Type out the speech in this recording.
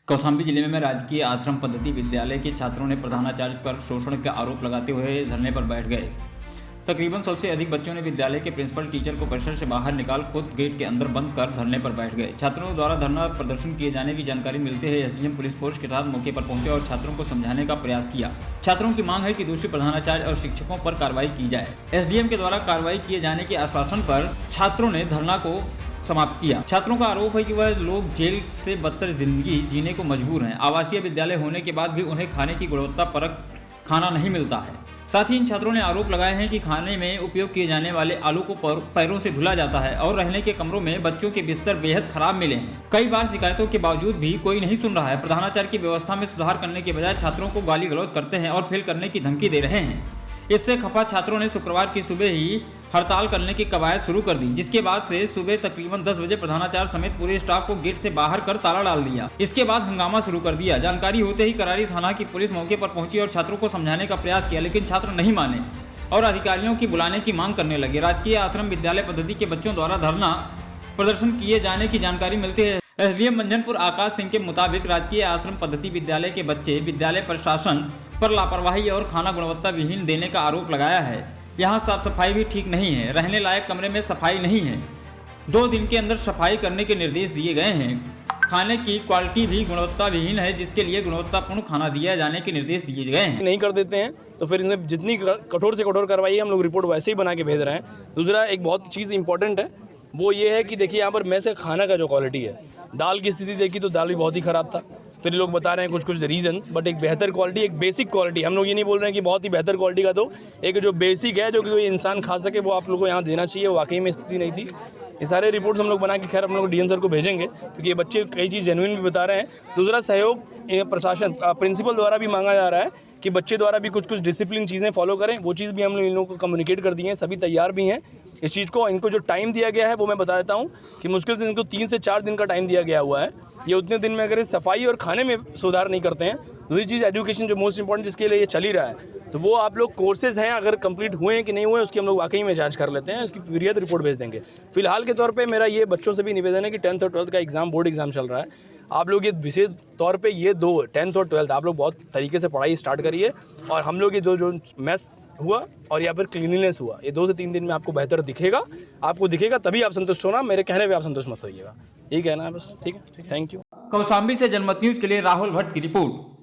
कौशाम्बी जिले में राजकीय आश्रम पद्धति विद्यालय के छात्रों ने प्रधानाचार्य पर शोषण का आरोप लगाते हुए धरने पर बैठ गए। तकरीबन 100 से अधिक बच्चों ने विद्यालय के प्रिंसिपल टीचर को परिसर से बाहर निकाल खुद गेट के अंदर बंद कर धरने पर बैठ गए। छात्रों द्वारा धरना प्रदर्शन किए जाने की जानकारी मिलते ही एसडीएम पुलिस फोर्स के साथ मौके पर पहुंचे और छात्रों को समझाने का प्रयास किया। छात्रों की मांग है कि दोषी प्रधानाचार्य और शिक्षकों पर कार्रवाई की जाए। एसडीएम के द्वारा कार्रवाई किए जाने के आश्वासन पर छात्रों ने धरना को समाप्त किया। छात्रों का आरोप है कि वह लोग जेल से बदतर जिंदगी जीने को मजबूर हैं। आवासीय विद्यालय होने के बाद भी उन्हें खाने की गुणवत्ता परक खाना नहीं मिलता है। साथ ही इन छात्रों ने आरोप लगाए हैं कि खाने में उपयोग किए जाने वाले आलू को पैरों से धुला जाता है और रहने के कमरों में बच्चों के बिस्तर बेहद खराब मिले हैं। कई बार शिकायतों के बावजूद भी कोई नहीं सुन रहा है। प्रधानाचार्य की व्यवस्था में सुधार करने के बजाय छात्रों को गाली गलौज करते हैं और फेल करने की धमकी दे रहे हैं। इससे खफा छात्रों ने शुक्रवार की सुबह ही हड़ताल करने की कवायद शुरू कर दी, जिसके बाद से सुबह तकरीबन 10 बजे प्रधानाचार्य समेत पूरे स्टाफ को गेट से बाहर कर ताला डाल दिया। इसके बाद हंगामा शुरू कर दिया। जानकारी होते ही करारी थाना की पुलिस मौके पर पहुंची और छात्रों को समझाने का प्रयास किया, लेकिन छात्र नहीं माने और अधिकारियों की बुलाने की मांग करने लगे। राजकीय आश्रम विद्यालय पद्धति के बच्चों द्वारा धरना प्रदर्शन किए जाने की जानकारी मिलती है। एसडीएम मंझनपुर आकाश सिंह के मुताबिक राजकीय आश्रम पद्धति विद्यालय के बच्चे विद्यालय प्रशासन पर लापरवाही और खाना गुणवत्ता विहीन देने का आरोप लगाया है। यहाँ साफ सफाई भी ठीक नहीं है, रहने लायक कमरे में सफाई नहीं है। 2 दिन के अंदर सफाई करने के निर्देश दिए गए हैं। खाने की क्वालिटी भी गुणवत्ता विहीन है, जिसके लिए गुणवत्तापूर्ण खाना दिया जाने के निर्देश दिए गए हैं। नहीं कर देते हैं तो फिर इन्हें जितनी कठोर से कठोर कार्रवाई है हम लोग रिपोर्ट वैसे ही बना के भेज रहे हैं। दूसरा एक बहुत चीज़ इंपॉर्टेंट है, वो ये है कि देखिए यहाँ पर मेस का खाना का जो क्वालिटी है, दाल की स्थिति देखी तो दाल भी बहुत ही ख़राब था। फिर लोग बता रहे हैं कुछ रीजंस, बट एक बेहतर क्वालिटी, एक बेसिक क्वालिटी, हम लोग ये नहीं बोल रहे हैं कि बहुत ही बेहतर क्वालिटी का, तो एक जो बेसिक है जो कि कोई इंसान खा सके वो आप लोगों को यहाँ देना चाहिए। वाकई में स्थिति नहीं थी। ये सारे रिपोर्ट्स हम लोग बना के खैर हम लोग डीएम सर को भेजेंगे, क्योंकि ये बच्चे कई चीज़ जेन्युइन भी बता रहे हैं। दूसरा सहयोग प्रशासन प्रिंसिपल द्वारा भी मांगा जा रहा है कि बच्चे द्वारा भी कुछ डिसिप्लिन चीज़ें फॉलो करें। वो चीज़ भी हम लोग इन लोगों को कम्युनिकेट कर दिए हैं, सभी तैयार भी हैं इस चीज़ को। इनको जो टाइम दिया गया है वो मैं बता देता हूँ कि मुश्किल से इनको 3 से 4 दिन का टाइम दिया गया हुआ है। ये उतने दिन में अगर सफाई और खाने में सुधार नहीं करते हैं, दूसरी चीज़ एजुकेशन जो मोस्ट इंपॉर्टेंट जिसके लिए ये चल ही रहा है, तो वो आप लोग कोर्सेज हैं अगर कंप्लीट हुए हैं कि नहीं हुए उसकी हम लोग वाकई में जांच कर लेते हैं, उसकी पीरियड रिपोर्ट भेज देंगे। फिलहाल के तौर पे मेरा ये बच्चों से भी निवेदन है कि 10th और 12th का एग्जाम बोर्ड एग्जाम चल रहा है, आप लोग ये विशेष तौर पे ये 2 10th और 12th आप लोग बहुत तरीके से पढ़ाई स्टार्ट करिए। और हम लोग ये जो मैथ्स हुआ और या फिर क्लीनिनेस हुआ, ये 2 से 3 दिन में आपको बेहतर दिखेगा। आपको दिखेगा तभी आप संतुष्ट होना, मेरे कहने पे आप संतुष्ट मत होइएगा। यही कहना है बस। ठीक है, थैंक यू। कौशाम्बी से जनमत न्यूज के लिए राहुल भट्ट की रिपोर्ट।